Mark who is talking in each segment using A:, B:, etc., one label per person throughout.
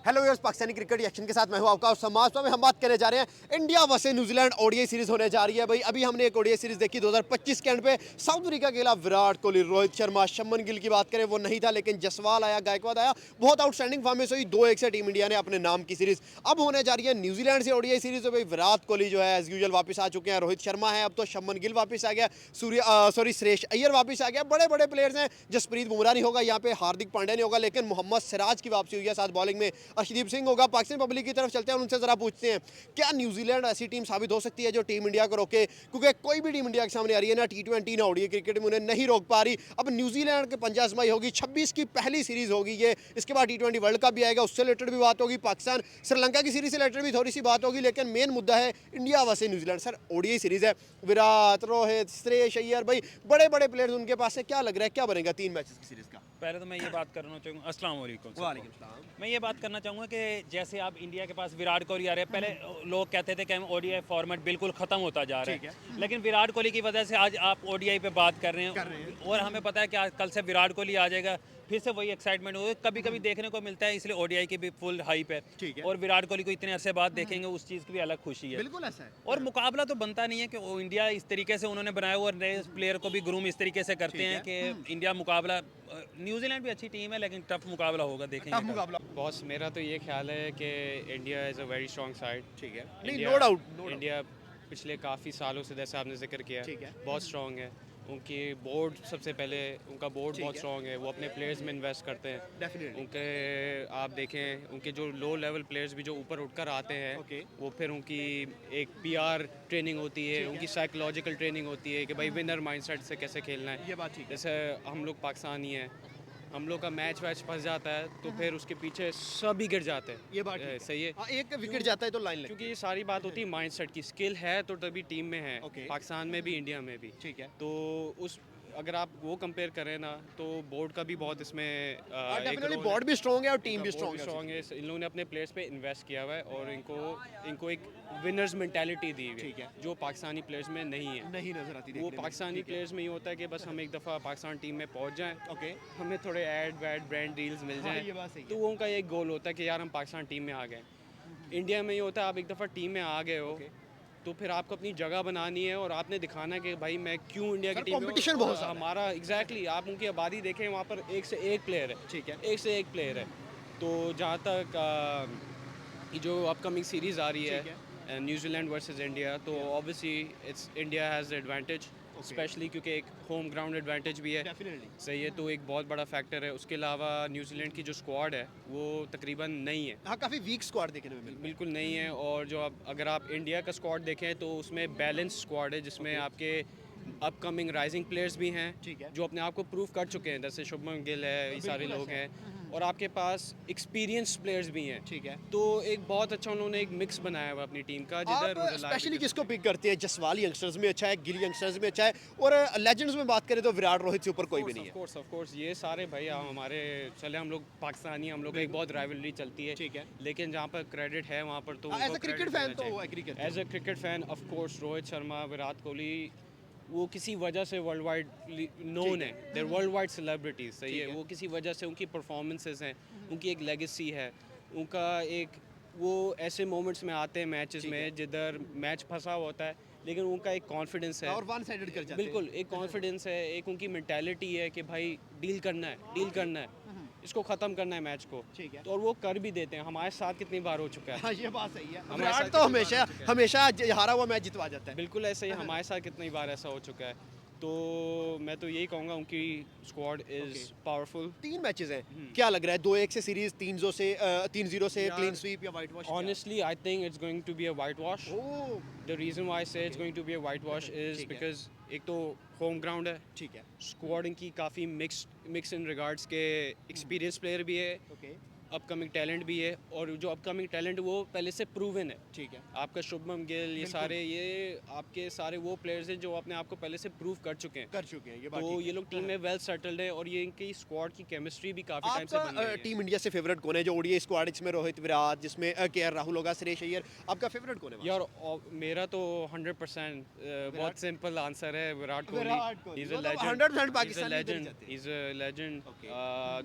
A: Hello viewers, Pakistani cricket action के साथ मैं हूं आपका समाज में हम बात करने जा रहे हैं India versus New Zealand ODI series होने जा रही है। भाई अभी हमने एक ओडीआई सीरीज देखी 2025 के एंड पे साउथ अफ्रीका के खिलाफ विराट कोहली, रोहित शर्मा, शुभमन गिल की बात करें वो नहीं था, लेकिन जसवाल आया, गायकवाड आया, बहुत आउटस्टैंडिंग परफॉर्मेंस हुई। 2-1 से टीम इंडिया ने अपने नाम की सीरीज अब होने जा रही है न्यूजीलैंड से ओडीआई सीरीज। तो भाई विराट कोहली जो है एज यूजुअल वापस आ चुके हैं, रोहित शर्मा है, अब तो शुभमन गिल वापस आ गया, श्रेयस अय्यर वापस आ गया, बड़े बड़े प्लेयर्स हैं। जसप्रीत बुमराह नहीं होगा यहाँ पे, हार्दिक पांड्या नहीं होगा, लेकिन मोहम्मद सिराज की वापसी हुई है साथ बॉलिंग में, अर्शदीप सिंह होगा। पाकिस्तान पब्लिक की तरफ चलते हैं, उनसे जरा पूछते हैं क्या न्यूजीलैंड ऐसी टीम साबित हो सकती है जो टीम इंडिया को रोके, क्योंकि कोई भी टीम इंडिया के सामने आ रही है ना टी20 ना ओडीआई क्रिकेट में उन्हें नहीं रोक पा रही। अब न्यूजीलैंड के पंजा आजमाई होगी, 26 की पहली सीरीज होगी ये, इसके बाद टी20 वर्ल्ड कप भी आएगा, उससे रिलेटेड भी बात होगी, पाकिस्तान श्रीलंका की सीरीज से रिलेटेड भी थोड़ी सी बात होगी, लेकिन मेन मुद्दा है India versus New Zealand. Sir ODI series है, विराट, रोहित, श्रेयस अय्यर, भाई बड़े बड़े प्लेयर्स उनके पास है, क्या लग रहा है क्या बनेगा 3 मैचेस की सीरीज का?
B: पहले तो मैं ये बात करना चाहूँगा, अस्सलाम वालेकुम।
A: वालेकुम सलाम।
B: मैं ये बात करना चाहूँगा कि जैसे आप इंडिया के पास विराट कोहली आ रहे हैं, पहले लोग कहते थे कि हम ओडीआई फॉर्मेट बिल्कुल ख़त्म होता जा रहा है, लेकिन विराट कोहली की वजह से आज आप ओडीआई पे बात कर रहे हैं और हमें पता है कि आज कल से विराट कोहली आ जाएगा, फिर से वही एक्साइटमेंट होगी, कभी कभी देखने को मिलता है, इसलिए ओडीआई की भी फुल हाइप है। और विराट कोहली को इतने अरसे बाद देखेंगे, उस चीज़ की भी अलग खुशी है।
A: बिल्कुल ऐसा है।
B: और मुकाबला तो बनता नहीं है कि वो इंडिया इस तरीके से उन्होंने बनाया और नए प्लेयर को भी ग्रूम इस तरीके से करते हैं कि इंडिया मुकाबला, न्यूजीलैंड भी अच्छी टीम है लेकिन टफ मुकाबला होगा, देखेंगे
A: मुकाबला।
C: बॉस मेरा तो ये ख्याल है कि India is a very strong side.
A: ठीक है, नहीं नो डाउट।
C: इंडिया पिछले काफ़ी सालों से, जैसे आपने जिक्र किया,
A: ठीक है।
C: बहुत स्ट्रॉन्ग है। उनकी बोर्ड, सबसे पहले उनका बोर्ड बहुत स्ट्रॉन्ग है, वो अपने प्लेयर्स में इन्वेस्ट करते हैं।
A: डेफिनेटली।
C: उनके आप देखें, उनके जो लो लेवल प्लेयर्स भी जो ऊपर उठकर आते हैं, वो फिर उनकी एक पीआर ट्रेनिंग होती है, उनकी साइकोलॉजिकल ट्रेनिंग होती है कि भाई विनर माइंडसेट से कैसे खेलना है।
A: ये बात ठीक है।
C: जैसे हम लोग पाकिस्तानी हैं, हम लोग का मैच वैच फंस जाता है तो फिर उसके पीछे सब ही गिर जाते हैं।
A: ये बात ठीक है।
C: सही है।
A: हाँ, एक विकेट जाता है तो लाइन लगती
C: क्योंकि ये सारी बात होती है माइंडसेट की। स्किल है तो तभी टीम में है,
A: Okay.
C: पाकिस्तान में भी, इंडिया में भी।
A: ठीक है।
C: तो उस अगर आप वो कंपेयर करें ना, तो बोर्ड का भी बहुत इसमें
A: डेफिनेटली बोर्ड भी स्ट्रॉन्ग है और टीम भी स्ट्रॉन्ग है।
C: स्ट्रॉन्ग है। इन लोगों ने अपने प्लेयर्स पे इन्वेस्ट किया हुआ है और इनको एक विनर्स मेंटालिटी दी हुई
A: ठीक
C: है,
A: है।
C: जो पाकिस्तानी प्लेयर्स में नहीं है।
A: नहीं नजर आती
C: वो
A: देखने में।
C: पाकिस्तानी
A: ठीक है।
C: प्लेयर्स में ये होता है कि बस हम एक दफ़ा पाकिस्तान टीम में पहुंच जाएं,
A: ओके।
C: हमें थोड़े ऐड वैड ब्रांड डील्स मिल
A: हाँ,
C: जाएं,
A: ये बात सही है।
C: तो वो उनका एक गोल होता है कि यार हम पाकिस्तान टीम में आ गए। इंडिया में ये होता है, आप एक दफ़ा टीम में आ गए हो तो फिर आपको अपनी जगह बनानी है और आपने दिखाना है कि भाई मैं क्यों इंडिया की टीम में हूं।
A: कंपटीशन बहुत ज़्यादा है।
C: हमारा एग्जैक्टली आप उनकी आबादी देखें, वहाँ पर एक से एक प्लेयर है।
A: ठीक है।
C: एक से एक प्लेयर है। तो जहाँ तक ये जो अपकमिंग सीरीज़ आ रही है न्यूजीलैंड वर्सेस इंडिया, तो obviously it's India has advantage, specially क्योंकि एक होम ग्राउंड एडवांटेज भी है।
A: डेफिनेटली।
C: सही है, तो एक बहुत बड़ा फैक्टर है। उसके अलावा न्यूजीलैंड की जो स्क्वाड है वो तकरीबन नहीं है,
A: हाँ, काफी वीक स्क्वाड देखने में मिलता
C: बिल्कुल नहीं है। और जो अगर आप इंडिया का स्क्वाड देखें तो उसमें बैलेंस स्क्वाड है, जिसमें आपके अपकमिंग राइजिंग प्लेयर्स भी हैं,
A: ठीक है।
C: जो अपने आप को प्रूव कर चुके हैं, जैसे शुभमन गिल है, ये सारे लोग हैं, और आपके पास एक्सपीरियंस प्लेयर्स भी हैं।
A: ठीक है।
C: तो एक बहुत अच्छा उन्होंने एक मिक्स बनाया हुआ अपनी टीम का,
A: आप
C: जिधर वो
A: स्पेशली किसको पिक करते हैं? जसवाल यंगस्टर्स में अच्छा है, गिल यंगस्टर्स में अच्छा है, और लेजेंड्स में बात करें तो विराट, रोहित से ऊपर कोई भी नहीं है।
C: ऑफ कोर्स ये सारे भाई हमारे, चले हम लोग पाकिस्तानी, हम लोग का एक बहुत राइवलरी चलती है,
A: ठीक है।
C: लेकिन जहाँ पर क्रेडिट है वहाँ पर तो
A: एज अ क्रिकेट फैन तो एग्री करते हैं।
C: As a cricket fan of course Rohit Sharma, Virat Kohli, वो किसी वजह से वर्ल्ड वाइड नोन है, देर वर्ल्ड वाइड सेलिब्रिटीज। सही है, वो किसी वजह से, उनकी परफॉर्मेंसेस हैं, उनकी एक लेगेसी है, उनका एक, वो ऐसे मोमेंट्स में आते हैं मैचेस में जिधर मैच फंसा हुआ होता है, लेकिन उनका एक कॉन्फिडेंस है
A: और वन साइडेड कर जाते हैं।
C: बिल्कुल एक कॉन्फिडेंस है, एक उनकी मेंटालिटी है कि भाई डील करना है, इसको ख़त्म करना है मैच को।
A: ठीक है।
C: तो और वो कर भी देते हैं। हमारे साथ कितनी बार हो चुका है।
A: हाँ, ये बात सही है।
C: हमारे
A: विराट
C: साथ
A: तो
C: कितनी
A: हमेशा
C: बार हो चुका है।
A: हमेशा हारा हुआ मैच जितवा जाता है।
C: बिल्कुल ऐसे ही हमारे साथ कितनी बार ऐसा हो चुका है। तो मैं तो यही कहूँगा, उनकी स्क्वाड इज़ पावरफुल।
A: 3 मैचेस हैं, क्या लग रहा है? 2-1 से सीरीज, 3-0 से क्लीन स्वीप या white wash?
C: Honestly, I think it's going to be a whitewash.
A: Oh,
C: The reason why I say it's going to be a whitewash is
A: ठीक है।
C: because एक तो होम ग्राउंड है,
A: ठीक है।
C: स्क्वाड इनकी काफ़ी मिक्स इन रिगार्ड्स के, एक्सपीरियंस प्लेयर भी है,
A: ओके।
C: अपकमिंग टैलेंट भी है, और जो अपकमिंग टैलेंट वो पहले से प्रूवन है।
A: ठीक है।
C: आपका शुभमन गिल, ये सारे, ये आपके सारे वो प्लेयर्स हैं जो अपने आप को पहले से प्रूव कर चुके हैं।
A: ये बात
C: तो
A: ठीक
C: ये लोग टीम में वेल सेटल्ड है, और ये इनकी स्क्वाड की केमिस्ट्री भी काफ़ी टाइम से बन
A: आपका
C: रही है।
A: टीम इंडिया से फेवरेट कौन है? जो ओडीआई स्क्वाड जिसमें रोहित, विराट, जिसमें केएल राहुल होगा, श्रेयस अय्यर, आपका फेवरेट कौन है?
C: यार मेरा तो 100% बहुत सिंपल आंसर है, Virat Kohli. Is a legend,
A: 100% Pakistani
C: legend, is a legend.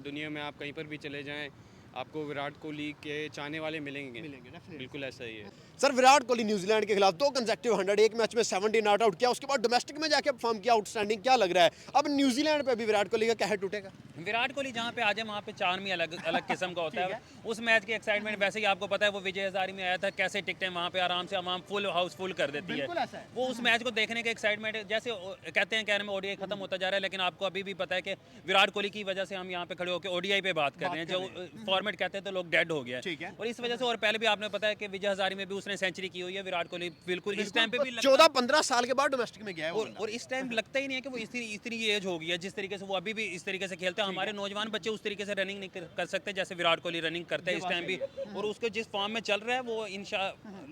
C: दुनिया में आप कहीं पर भी चले जाएं, आपको विराट कोहली के चाहने वाले मिलेंगे, बिल्कुल ऐसा ही है।
A: सर विराट कोहली न्यूजीलैंड के खिलाफ 2 कंसेक्टिव 100, एक मैच में 17 नॉट आउट किया, उसके बाद डोमेस्टिक में जाके परफॉर्म किया आउटस्टैंडिंग। क्या लग रहा है अब न्यूजीलैंड पे भी विराट कोहली का कहर टूटेगा?
B: विराट कोहली जहाँ पे आ जाए वहाँ पे चार्म ही अलग अलग किस्म का होता है। उस मैच की एक्साइटमेंट वैसे ही आपको पता है, वो विजय हजारी में आया था, कैसे टिकटें वहाँ पे आराम से आवाम फुल हाउसफुल कर देती है। वो उस मैच को देखने के एक्साइटमेंट, जैसे कहते हैं कहने में ओडीआई खत्म होता जा रहा है, लेकिन आपको अभी भी पता है कि विराट कोहली की वजह से हम यहाँ पे खड़े होकर ओडीआई पे बात कर रहे हैं। जो फॉर्मेट कहते हैं तो लोग डेड हो गया है, और इस वजह से, और पहले भी आपने पता है कि विजय हजारी में भी उसने सेंचुरी की हुई है। विराट कोहली बिल्कुल इस टाइम पे भी
A: 14-15 साल के बाद डोमेस्टिक में गया है
B: और इस टाइम लगता ही नहीं है कि वो इतनी एज हो गई है। जिस तरीके से वो अभी भी इस तरीके से खेलते हैं, हमारे नौजवान बच्चे उस तरीके से रनिंग नहीं कर सकते जैसे विराट कोहली रनिंग करते हैं इस टाइम भी। और उसको जिस फॉर्म में चल रहा है वो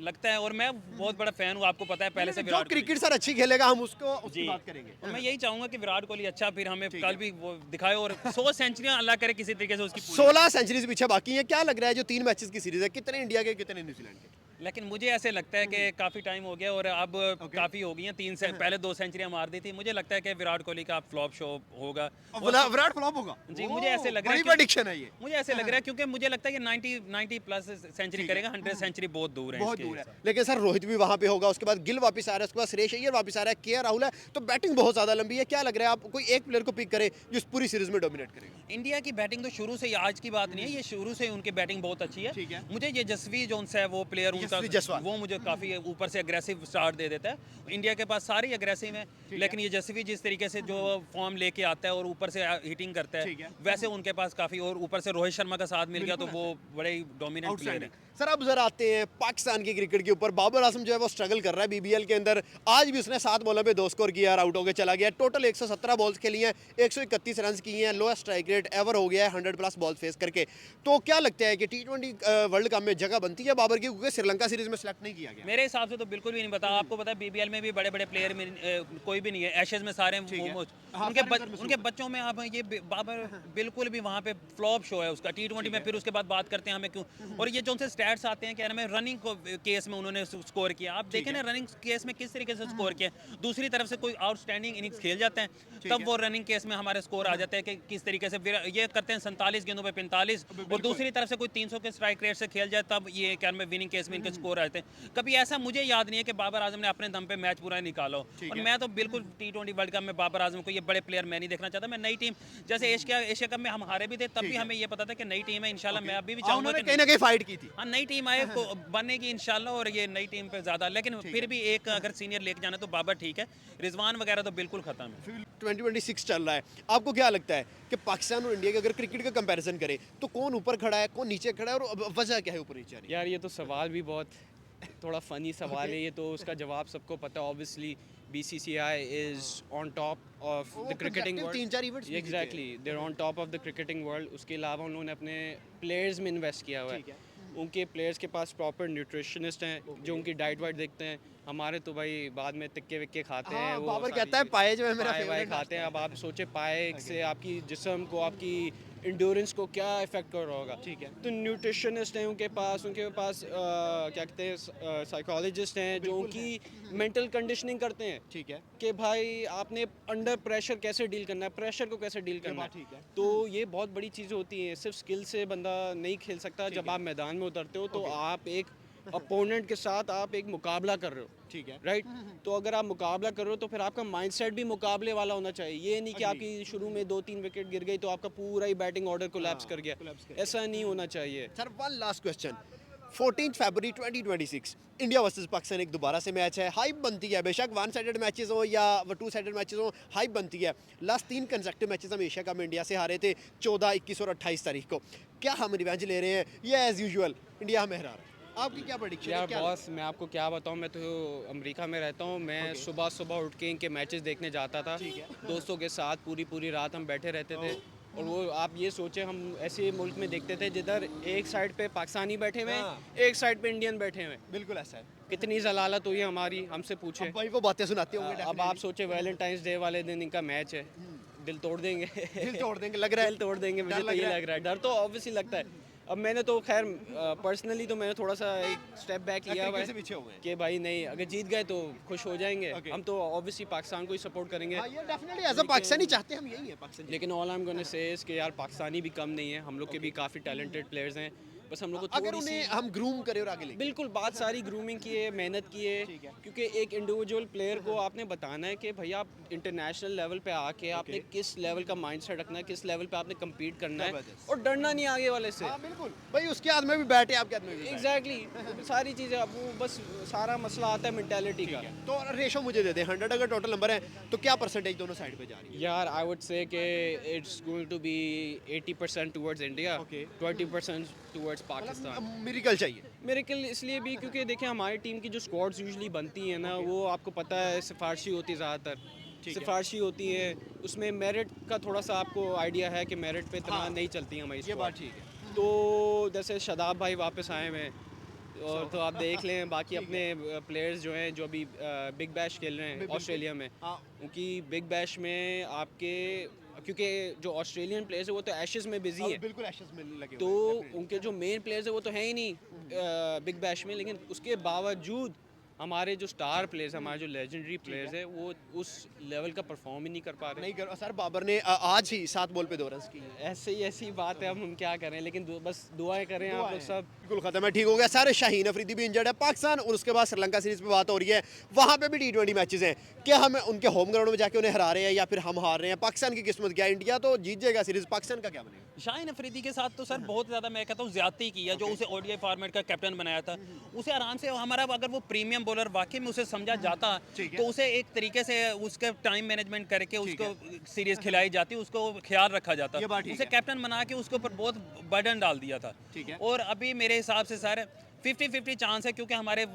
B: लगता है, और मैं बहुत बड़ा फैन हूँ, आपको पता है पहले से विराट
A: क्रिकेट सर अच्छी खेलेगा हम उसको उसकी बात करेंगे।
B: और मैं यही चाहूंगा कि विराट कोहली अच्छा फिर हमें कल भी वो दिखाए, और 100 सेंचुरियां अल्लाह करे किसी तरीके से उसकी
A: 16 सेंचुरीज पीछे बाकी है। क्या लग रहा है जो 3 मैचेस की सीरीज है, कितने इंडिया के कितने न्यूजीलैंड के?
B: लेकिन मुझे ऐसे लगता है कि काफ़ी टाइम हो गया और अब काफ़ी हो गई हैं। 3 से पहले 2 सेंचुरियां मार दी थी। मुझे लगता है कि विराट कोहली का फ्लॉप शो होगा।
A: विराट फ्लॉप होगा
B: जी, मुझे ऐसे लग रहा है,
A: बड़ी प्रेडिक्शन है ये।
B: मुझे ऐसे लग रहा है क्योंकि मुझे लगता है कि 90 प्लस सेंचुरी करेगा। 100 सेंचुरी बहुत दूर है,
A: बहुत दूर है। लेकिन सर रोहित भी वहां पे होगा, उसके बाद गिल वापस आ रहा है, उसके बाद श्रेयस अय्यर वापस आ रहा है, के राहुल है, तो बैटिंग बहुत ज्यादा लंबी है। क्या लग रहा है आप कोई एक प्लेयर को पिक करे जो इस पूरी सीरीज में डोमिनेट करेगा?
B: इंडिया की बैटिंग तो शुरू से, आज की बात नहीं है, ये शुरू से उनकी बैटिंग बहुत अच्छी है। मुझे ये जसवी जोन्स है वो प्लेयर उनका, वो मुझे काफ़ी ऊपर से अग्रेसिव स्टार्ट दे देता है। इंडिया के पास सारे अग्रेसिव हैं, लेकिन ये जसवी जिस तरीके से जो फॉर्म लेके आता है और ऊपर से हिटिंग करता है, वैसे उनके पास काफ़ी, और ऊपर से रोहित शर्मा का साथ मिल गया तो वो बड़े डोमिनेंट प्लेयर है।
A: सर अब जरा आते हैं पाकिस्तान की क्रिकेट के ऊपर। बाबर आजम जो है वो स्ट्रगल कर रहा है बीबीएल के अंदर। आज भी उसने 7 बॉलों पे 2 स्कोर किया और आउट होकर चला गया। टोटल 117 बॉल्स खेली हैं, 131 रन किए हैं, लोएस्ट स्ट्राइक रेट एवर हो गया है 100 प्लस बॉल फेस करके। तो क्या लगता है कि T20 वर्ल्ड कप में जगह बनती है बाबर की, क्योंकि श्रीलंका सीरीज में सेलेक्ट नहीं किया गया?
B: मेरे हिसाब से तो बिल्कुल भी नहीं पता। आपको पता है बीबीएल में भी बड़े बड़े प्लेयर कोई भी नहीं है, एशेज में सारे उनके बच्चों में आप ये बाबर बिल्कुल भी वहाँ पे फ्लॉप शो है उसका। T20 में फिर उसके बाद बात करते हैं हमें क्यों, और ये जो उनसे स्टैट्स आते हैं क्या नाम, रनिंग केस में उन्होंने स्कोर किया। आप देखें ना रनिंग केस में किस तरीके से स्कोर किया। दूसरी तरफ से कोई आउटस्टैंडिंग इनिंग्स खेल जाते हैं, तब वो रनिंग केस में हमारे स्कोर आ जाते हैं कि किस तरीके से ये करते हैं 47 गेंदों पे 45, और दूसरी तरफ से कोई 300 के स्ट्राइक रेट से खेल जाए, तब ये क्या नाम विनिंग केस में इनके स्कोर आते हैं। कभी ऐसा मुझे याद नहीं है कि बाबर आजम ने अपने दम पे मैच पूरा निकाला हो। और मैं तो बिल्कुल T20 वर्ल्ड कप में बाबर आजम को, ये बड़े प्लेयर मैं नहीं देखना चाहता। मैं नई टीम, जैसे एशिया कप में हम हारे भी थे, तब भी हमें ये पता था कि नई टीम है, इंशाल्लाह मैं अभी भी चाहूंगा कि
A: कहीं ना कहीं फाइट की थी।
B: हाँ, नई टीम आए बनने की इंशाल्लाह, और ये नई टीम पे ज़्यादा, लेकिन फिर भी एक अगर सीनियर लेके जाना तो बाबर ठीक है। रिजवान वगैरह तो बिल्कुल खत्म है।
A: 2026 चल रहा है, आपको क्या लगता है कि पाकिस्तान और इंडिया के अगर क्रिकेट का कंपैरिजन करें तो कौन ऊपर खड़ा है, कौन नीचे खड़ा है, और वजह क्या है ऊपर नीचे आने की?
C: यार ये तो सवाल भी बहुत थोड़ा फ़नी सवाल है ये, तो उसका जवाब सबको पता है। Obviously BCCI is on top of the cricketing world.
A: 3-4 events भी जीते हैं।
C: Exactly, they're on top of the cricketing world. उसके अलावा उन्होंने अपने प्लेयर्स में इन्वेस्ट किया हुआ है। उनके प्लेयर्स के पास प्रॉपर न्यूट्रिशनिस्ट हैं जो उनकी डाइट वाइट देखते हैं। हमारे तो भाई बाद में तिक्के विक्के खाते हैं। वो
A: बाबर कहता है पाए जो है मेरा
C: पाए
A: फेवरेट
C: खाते हैं। अब आप सोचे पाए से आपकी जिस्म को, आपकी इंड्योरेंस को क्या इफेक्ट कर रहा होगा। ठीक है, तो न्यूट्रिशनिस्ट हैं उनके पास क्या कहते हैं साइकोलॉजिस्ट हैं जो उनकी मेंटल कंडीशनिंग करते हैं। ठीक है, कि भाई आपने अंडर प्रेशर कैसे डील करना है, प्रेशर को कैसे डील करना है। ठीक है, तो ये बहुत बड़ी चीज़ें होती हैं। सिर्फ स्किल से बंदा नहीं खेल सकता। जब आप मैदान में उतरते हो तो आप एक अपोनेंट के साथ आप एक मुकाबला कर रहे हो। ठीक है, राइट। तो अगर आप मुकाबला कर रहे हो तो फिर आपका माइंडसेट भी मुकाबले वाला होना चाहिए। ये नहीं कि आपकी शुरू में 2-3 विकेट गिर गई तो आपका पूरा ही बैटिंग ऑर्डर कोलैप्स कर गया। ऐसा नहीं होना चाहिए।
A: सर वन लास्ट क्वेश्चन, 14 फरवरी 2026 इंडिया वर्सेस पाकिस्तान एक दोबारा से मैच है। हाइप बनती है, बेशक 1 साइडेड मैचेस हो या 2 साइडेड मैचेस हो, हाइप बनती है। लास्ट 3 कंसेक्टिव मैचेस हम एशिया कप में इंडिया से हारे थे 14, 21 और 28 तारीख को। क्या हम रिवेंज ले रहे हैं या एज यूजुअल इंडिया हमें हरा रहा है? आपकी क्या प्रेडिक्शन है?
C: यार बॉस, मैं आपको क्या बताऊं, मैं तो अमेरिका में रहता हूं। मैं सुबह उठ के इनके मैचेस देखने जाता था दोस्तों के साथ। पूरी रात हम बैठे रहते थे। और वो आप ये सोचे हम ऐसे मुल्क में देखते थे जिधर एक साइड पे पाकिस्तानी बैठे हुए हैं, एक साइड पे इंडियन बैठे हुए हैं।
A: बिल्कुल ऐसा है।
C: कितनी जलालत हुई है हमारी, हमसे पूछे।
A: भाई वो बातें सुनाते होंगे।
C: अब आप सोचे वैलेंटाइंस डे वाले दिन इनका मैच है, दिल तोड़ देंगे।
A: दिल तोड़ देंगे लग रहा है।
C: दिल तोड़ देंगे, मुझे तो ये लग रहा है। डर तो ऑब्वियसली लगता है। अब मैंने तो खैर पर्सनली तो मैंने थोड़ा सा एक स्टेप बैक लिया हुआ
A: क्रिकेट से
C: है
A: पीछे हो गए
C: कि भाई नहीं, अगर जीत गए तो खुश हो जाएंगे।
A: Okay.
C: हम तो ऑब्वियसली पाकिस्तान को ही सपोर्ट करेंगे।
A: हाँ ये डेफिनेटली एज अ पाकिस्तानी चाहते हैं हम यही है पाकिस्तान
C: लेकिन all I am gonna say is कि यार पाकिस्तानी भी कम नहीं है, हम लोग के भी काफ़ी टैलेंटेड प्लेयर्स हैं, बस हम लोग को
A: अगर
C: थोड़ी सी
A: उन्हें हम ग्रूम करें और आगे लेके
C: बिल्कुल बात सारी ग्रूमिंग की है, मेहनत की है, क्योंकि एक इंडिविजुअल प्लेयर को आपने बताना है कि भैया आप इंटरनेशनल लेवल पे आके आपने किस लेवल का माइंडसेट रखना है, किस लेवल पे आपने कम्पीट करना है
A: जबरदस्त।
C: और डरना नहीं आगे वाले से।
A: हाँ बिल्कुल भाई, उसके हाथ में भी बैट है, आपके हाथ में भी bat है।
C: एग्जैक्टली सारी चीज़ें, अब वो बस सारा मसला आता है मेंटालिटी का।
A: तो रेशो मुझे दे दे, 100 अगर टोटल नंबर है तो क्या परसेंटेज दोनों साइड पे जा रही है?
C: यार आई वुड से कि it's going to be 80% towards India,
A: Okay.
C: 20% towards Pakistan.
A: Miracle चाहिए।
C: मेरेकल इसलिए भी क्योंकि देखिए हमारी टीम की जो स्क्वाड्स यूजुअली बनती हैं ना, वो आपको पता है सिफारशी होती है ज़्यादातर, सिफारशी होती है, उसमें मेरिट का थोड़ा सा आपको आइडिया है कि मेरिट पे इतना नहीं चलती है हमारी
A: ये बात
C: स्क्वाड।
A: ठीक है।
C: तो जैसे शादाब भाई वापस आए हुए हैं, और तो आप देख लें बाकी अपने प्लेयर्स जो हैं जो अभी बिग बैश खेल रहे हैं ऑस्ट्रेलिया में,
A: हाँ।
C: उनकी बिग बैश में आपके, क्योंकि जो ऑस्ट्रेलियन प्लेयर्स है वो तो एशेज़ में बिजी हैं,
A: बिल्कुल एशेस मिलने लगे
C: तो
A: हुए हैं,
C: उनके जो मेन प्लेयर्स है वो तो है ही नहीं बिग बैश में, लेकिन उसके बावजूद हमारे जो स्टार प्लेयर्स, हमारे जो लेजेंडरी प्लेयर्स है, वो उस लेवल का परफॉर्म ही नहीं कर पा रहे।
A: नहीं कर सर, बाबर ने आज ही 7 बॉल पे 2 रन की।
C: ऐसी बात है, अब हम क्या करें, लेकिन बस दुआएं करें आप लोग सब।
A: बिल्कुल खत्म है, ठीक हो गया सर। शाहीन अफरीदी भी इंजर्ड है पाकिस्तान, और उसके बाद श्रीलंका सीरीज पे बात हो रही है, वहाँ पे भी T20 मैचेस हैं। क्या हम उनके होम ग्राउंड में जाके उन्हें हरा रहे हैं या फिर हम हार रहे हैं? पाकिस्तान की किस्मत क्या है? इंडिया तो जीत जाएगा सीरीज, पाकिस्तान का क्या बनेगा?
B: शाहीन अफरीदी के साथ तो सर बहुत ज़्यादा मैं कहता हूँ ज्यादती की है, जो उसे ओडीआई फॉर्मेट का कैप्टन बनाया था, उसे आराम से हमारा, अगर वो प्रीमियम बॉलर वाकई में उसे समझा जाता तो उसे एक तरीके से उसके टाइम मैनेजमेंट करके उसको सीरीज खिलाई जाती, उसको ख्याल रखा जाता,
A: ये बात ठीक
B: उसे
A: है।
B: कैप्टन बना के उसके ऊपर बहुत बर्डन डाल दिया था।
A: ठीक है।
B: और अभी मेरे हिसाब से सर 50-50 चांस है, क्योंकि हमारे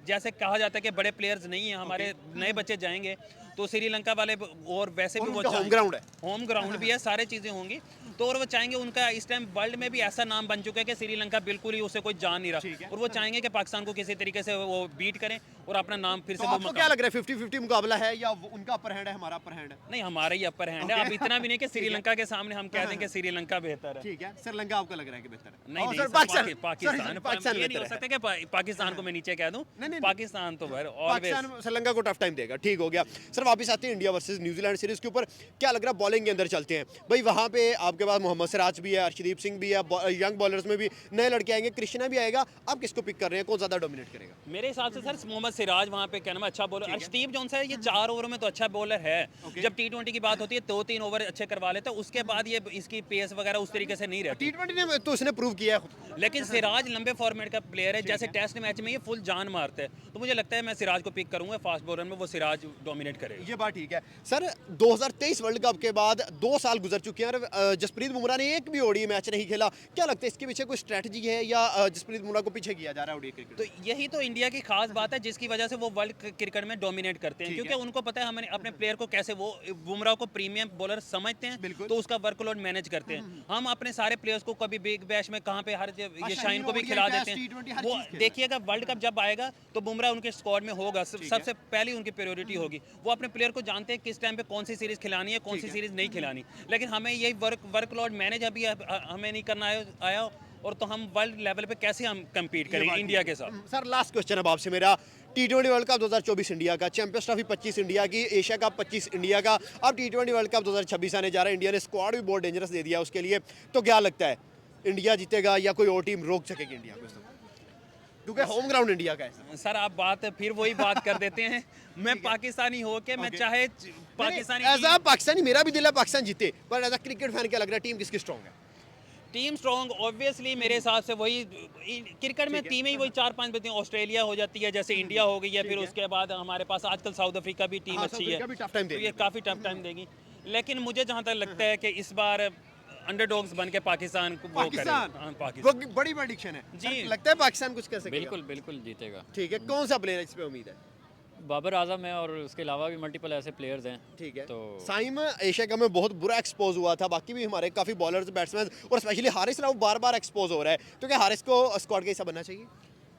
B: जैसे कहा जाता है कि बड़े प्लेयर्स नहीं हैं, हमारे नए बच्चे जाएंगे तो श्रीलंका वाले और वैसे भी वो
A: उनका होम ग्राउंड है।
B: होम ग्राउंड भी है, सारी चीज़ें होंगी, तो और वो चाहेंगे, उनका इस टाइम वर्ल्ड में भी ऐसा नाम बन चुका है कि श्रीलंका बिल्कुल ही उसे कोई जान नहीं रहा, और वो चाहेंगे कि पाकिस्तान को किसी तरीके से वो बीट करें और अपना नाम फिर
A: तो
B: से वो
A: आपको क्या लग रहा है, 50-50 मुकाबला है या उनका अपर हैंड है, हमारा अपर हैंड है?
B: नहीं, हमारा ही अपर हैंड है। अब इतना भी नहीं कि श्रीलंका के सामने हम कह दें कि श्रीलंका बेहतर है।
A: ठीक है, श्रीलंका आपका लग रहा है कि बेहतर है?
B: नहीं
A: और
B: नहीं
A: सर,
B: सर,
A: पाकिस्तान
B: पाकिस्तान ये नहीं
A: बेहतर
B: हो
A: है।
B: सकता कि पाकिस्तान को मैं नीचे कह दूं,
A: नहीं।
B: पाकिस्तान तो ऑलवेज।
A: पाकिस्तान श्रीलंका को टफ टाइम देगा, ठीक हो गया सर। वापस आते हैं इंडिया वर्सेस न्यूजीलैंड सीरीज के ऊपर। क्या लग रहा है, बॉलिंग के अंदर चलते हैं भाई, वहाँ पे आपके पास मोहम्मद सिराज भी है, अर्शदीप सिंह भी है, यंग बॉलर्स में भी नए लड़के आएंगे, कृष्णा भी आएगा, आप किसको पिक कर रहे हैं, कौन ज्यादा डोमिनेट करेगा?
B: मेरे हिसाब से सर मोहम्मद सिराज वहाँ पे कहना अच्छा बॉलर, अर्शदीप जो है ये 4 ओवरों में तो अच्छा बॉलर है, जब T20 की बात होती है 2-3 ओवर अच्छे करवा लेते हैं, उसके बाद ये इसकी पेस वगैरह उस तरीके से नहीं रहती।
A: T20 ने तो उसने प्रूव किया है खुद।
B: लेकिन सिराज लंबे फॉर्मेट का प्लेयर है, जैसे टेस्ट मैच में ये फुल जान मारते हैं, तो मुझे लगता है मैं सिराज को पिक करूंगा, फास्ट बॉलर में वो सिराज डोमिनेट करेगा।
A: ये बात ठीक है सर। 2023 वर्ल्ड कप के बाद 2 साल गुजर चुके हैं और जसप्रीत बुमराह ने एक भी ओडीआई मैच नहीं खेला। क्या लगता है इसके पीछे कोई स्ट्रेटजी है या जसप्रीत बुमराह को पीछे किया जा रहा है ओडीआई क्रिकेट?
B: तो यही तो इंडिया की खास बात है, जिसकी वजह से वो वर्ल्ड क्रिकेट में डोमिनेट करते हैं, क्योंकि उनको पता है हमें अपने प्लेयर को कैसे, वो बुमराह को प्रीमियम बॉलर समझते हैं, तो उसका वर्कलोड मैनेज करते हैं। हम अपने सारे प्लेयर्स को कभी बिग बैश में कहाँ पे हर ये शाहीन को भी खिला देते हैं। वो देखिएगा वर्ल्ड कप जब आएगा तो बुमराह उनके स्क्वाड में होगा, सबसे पहली उनकी प्रायोरिटी होगी। वो अपने प्लेयर को जानते हैं किस टाइम पे कौन सी सीरीज खिलानी है, कौन सी सीरीज नहीं खिलानी, लेकिन हमें यही वर्कलोड मैनेज अभी हमें नहीं करना आया, और तो हम वर्ल्ड लेवल पे कैसे हम कम्पीट करें इंडिया के साथ।
A: सर लास्ट क्वेश्चन अब आपसे मेरा, T20 वर्ल्ड कप 2024 इंडिया का, चैंपियंस ट्रॉफी 25 इंडिया की, एशिया कप 25 इंडिया का, अब T20 वर्ल्ड कप 2026 आने जा रहा है। इंडिया ने स्क्वाड भी बहुत डेंजरस दे दिया उसके लिए, तो क्या लगता है इंडिया जीतेगा या कोई और टीम रोक सकेगी इंडिया को? क्योंकि होम ग्राउंड इंडिया का है
B: सर। आप बात फिर वही बात कर देते हैं, मैं पाकिस्तानी हो के मैं चाहे पाकिस्तानी
A: एज अ पाकिस्तानी मेरा भी दिल है पाकिस्तान जीते, पर एज अ क्रिकेट फैन क्या लग रहा है, टीम किसकी स्ट्रॉन्ग है?
B: टीम स्ट्रॉन्ग ऑब्वियसली मेरे हिसाब से वही क्रिकेट में टीमें ही वही 4-5 बनती हैं। ऑस्ट्रेलिया हो जाती है, जैसे इंडिया हो गई है, फिर उसके बाद हमारे पास आजकल साउथ अफ्रीका भी टीम अच्छी है, तो ये काफ़ी टफ टाइम देगी। लेकिन मुझे जहाँ तक लगता है कि इस बार अंडरडॉग्स बन के पाकिस्तान को वो करें। हाँ, पाकिस्तान
A: वो बड़ी प्रेडिक्शन है
B: जी।
A: लगता है पाकिस्तान कुछ कर सकेगा?
D: बिल्कुल बिल्कुल जीतेगा।
A: ठीक है, कौन सा प्लेयर इस पे उम्मीद है?
D: बाबर आजम है और उसके अलावा भी मल्टीपल ऐसे प्लेयर्स हैं।
A: ठीक है,
D: तो
A: साइम एशिया कप में बहुत बुरा एक्सपोज हुआ था, बाकी भी हमारे काफ़ी बॉलर्स बैट्समैन और स्पेशली हारिस राव बार बार एक्सपोज हो रहा है, तो क्या हारिस को स्क्वाड का हिस्सा बनना चाहिए?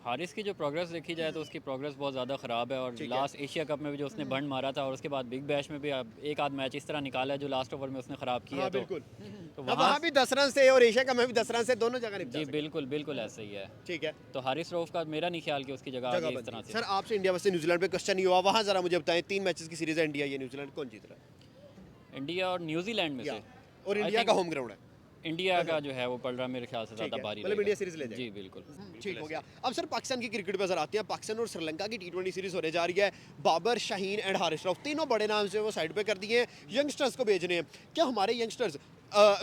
D: हारिस की जो प्रोग्रेस देखी जाए तो उसकी प्रोग्रेस बहुत ज़्यादा ख़राब है, और लास्ट एशिया कप में भी जो उसने बंड मारा था और उसके बाद बिग बैश में भी अब एक आध मैच इस तरह निकाला है जो लास्ट ओवर में उसने ख़राब किया
A: हाँ
D: है।
A: बिल्कुल,
D: तो
A: अब वहाँ भी 10 रन से और एशिया कप में भी 10 रन से दोनों जगह निपटा
D: जी
A: सकते
D: बिल्कुल बिल्कुल ऐसा ही है।
A: हैं। ठीक है,
D: तो हारिस रऊफ का मेरा नहीं ख्याल कि उसकी जगह
A: जगह
D: आगे इस
A: बनती
D: तरह
A: है।
D: से।
A: सर आपसे इंडिया वर्सेस न्यूजीलैंड पे क्वेश्चन नहीं हुआ, वहाँ जरा मुझे बताएं 3 मैचेस की सीरीज है इंडिया ये न्यूजीलैंड, कौन जीत रहा है?
D: इंडिया और न्यूजीलैंड में से
A: और
D: I
A: इंडिया
D: think
A: का होम ग्राउंड है।
D: इंडिया का जो है वो पड़ रहा है मेरे ख्याल से
A: ठीक
D: ज़्यादा
A: है,
D: भारी
A: मतलब
D: रहेगा।
A: इंडिया सीरीज ले जाएगा।
D: जी बिल्कुल।
A: ठीक हो गया। अब सर पाकिस्तान की क्रिकेट पे नजर आते हैं, पाकिस्तान और श्रीलंका की T20 सीरीज होने जा रही है। बाबर, शाहीन एंड हारिस रऊफ तीनों बड़े नाम से वो साइड पे कर दिए हैं, यंगस्टर्स को भेज रहे हैं। क्या हमारे यंगस्टर्स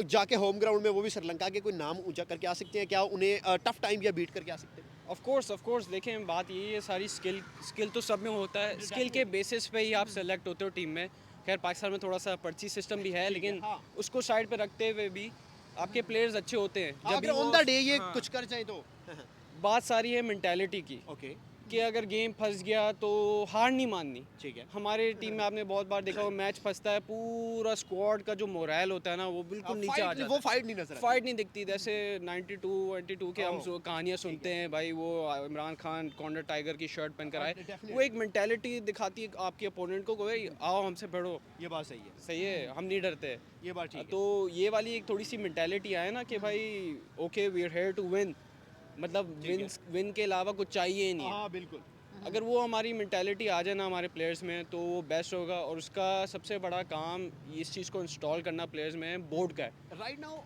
A: जाके होम ग्राउंड में वो भी श्रीलंका के कोई नाम ऊंचा करके आ सकते हैं? क्या उन्हें टफ टाइम या बीट करके आ सकते हैं?
C: ऑफ कोर्स देखें, बात यही है, सारी स्किल तो सब में होता है, स्किल के बेसिस पे ही आप सेलेक्ट होते हो टीम में। खैर पाकिस्तान में थोड़ा सा पर्ची सिस्टम भी है, लेकिन
A: हाँ।
C: उसको साइड पे रखते हुए भी आपके प्लेयर्स अच्छे होते हैं। जब
A: अगर
C: भी
A: ऑन
C: वो-
A: द डे ये
C: हाँ,
A: कुछ कर जाए तो
C: बात सारी है मेंटालिटी की,
A: ओके,
C: कि अगर गेम फंस गया तो हार नहीं माननी।
A: ठीक है।
C: हमारे टीम में आपने बहुत बार देखा होगा, मैच फंसता है, पूरा स्क्वाड का जो मोरल होता है ना वो बिल्कुल नीचे आ जाता
A: वो
C: है।
A: फाइट नहीं नजर आती।
C: फाइट नहीं दिखती। जैसे 92 के हम कहानियाँ सुनते हैं भाई, वो इमरान खान कॉर्नर टाइगर की शर्ट पहन कर आए,
A: definitely।
C: वो एक मेंटालिटी दिखाती है आपके अपोनेंट को, भाई आओ हमसे भिड़ो,
A: ये बात सही है,
C: सही है, हम नहीं डरते।
A: ये बात ठीक है।
C: तो ये वाली एक थोड़ी सी मेंटालिटी आए ना कि भाई okay we are here to win, मतलब विन के अलावा कुछ चाहिए ही नहीं है।
A: हाँ बिल्कुल।
C: अगर वो हमारी मेंटालिटी आ जाए ना हमारे प्लेयर्स में तो वो बेस्ट होगा, और उसका सबसे बड़ा काम इस चीज़ को इंस्टॉल करना प्लेयर्स में बोर्ड का है।
A: Right now